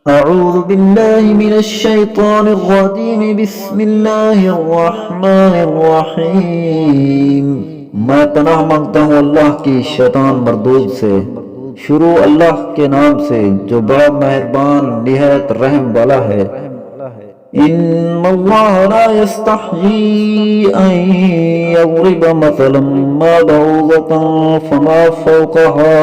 أعوذ بالله من الشيطان الرجيم بسم الله الرحمن الرحیم۔ میں پناہ مانگتا ہوں اللہ کی شیطان مردود سے۔ شروع اللہ کے نام سے جو بڑا مہربان نہایت رحم والا ہے۔ ان اللہ لا يستحيي ان يضرب مثلا ما بعوضة فما فوقها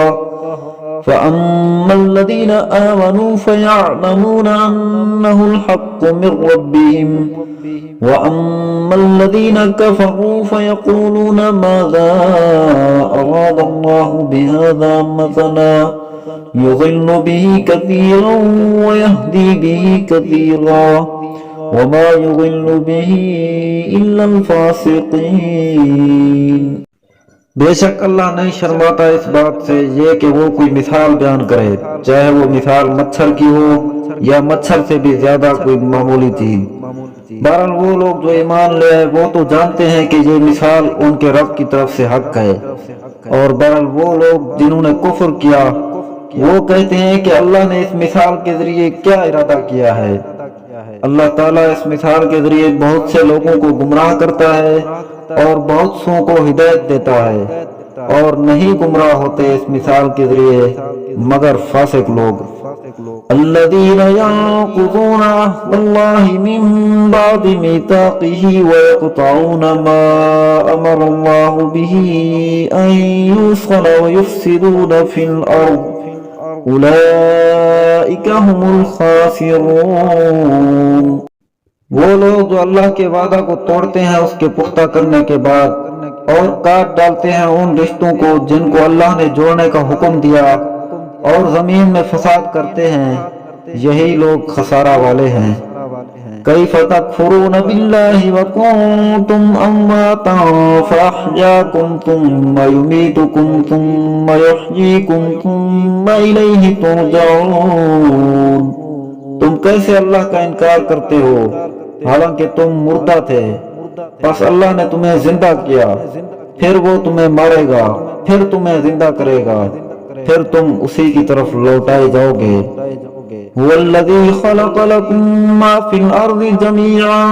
فأما الذين آمنوا فيعلمون أنه الحق من ربهم وأما الذين كفروا فيقولون ماذا أراد الله بهذا مثلا يضل به كثيرا ويهدي به كثيرا وما يضل به إلا الفاسقين۔ بے شک اللہ نہیں شرماتا اس بات سے یہ کہ وہ کوئی مثال بیان کرے، چاہے وہ مثال مچھر کی ہو یا مچھر سے بھی زیادہ کوئی معمولی چیز۔ بہرحال وہ لوگ جو ایمان لے آئے وہ تو جانتے ہیں کہ یہ مثال ان کے رب کی طرف سے حق ہے، اور بہرحال وہ لوگ جنہوں نے کفر کیا وہ کہتے ہیں کہ اللہ نے اس مثال کے ذریعے کیا ارادہ کیا ہے۔ اللہ تعالیٰ اس مثال کے ذریعے بہت سے لوگوں کو گمراہ کرتا ہے اور بہت سوں کو ہدایت دیتا ہے، اور نہیں گمراہ ہوتے اس مثال کے ذریعے مگر فاسق لوگ۔ الذين ينقضون عهد الله من بعد ميثاقه ويقطعون ما أمر الله به أن يوصل ويفسدون في الأرض أولئك هم الخاسرون۔ وہ لوگ جو اللہ کے وعدہ کو توڑتے ہیں اس کے پختہ کرنے کے بعد، اور کاٹ ڈالتے ہیں ان رشتوں کو جن کو اللہ نے جوڑنے کا حکم دیا، اور زمین میں فساد کرتے ہیں، یہی لوگ خسارہ والے ہیں۔ کیف تکفرون باللہ وکنتم امواتا فاحیاکم ثم یمیتکم ثم یحییکم ثم الیہ ترجعون۔ تم کیسے اللہ کا انکار کرتے ہو حالانکہ تم مردہ تھے، پس اللہ نے تمہیں زندہ کیا، پھر وہ تمہیں مارے گا، پھر تمہیں زندہ کرے گا، پھر تم اسی کی طرف لوٹائے جاؤ گے۔ هو الذي خلق لكم ما في الأرض جميعا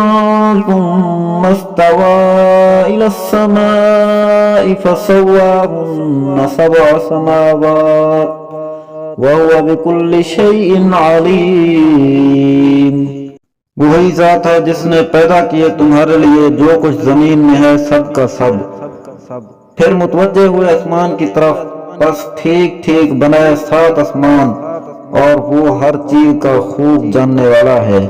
ثم استوى إلى السماء فسواهن سبع سماوات وهو بكل شيء عليم۔ وہی ذات ہے جس نے پیدا کیے تمہارے لیے جو کچھ زمین میں ہے سب کا سب، پھر متوجہ ہوئے آسمان کی طرف، بس ٹھیک ٹھیک بنائے 7 آسمان، اور وہ ہر چیز کا خوب جاننے والا ہے۔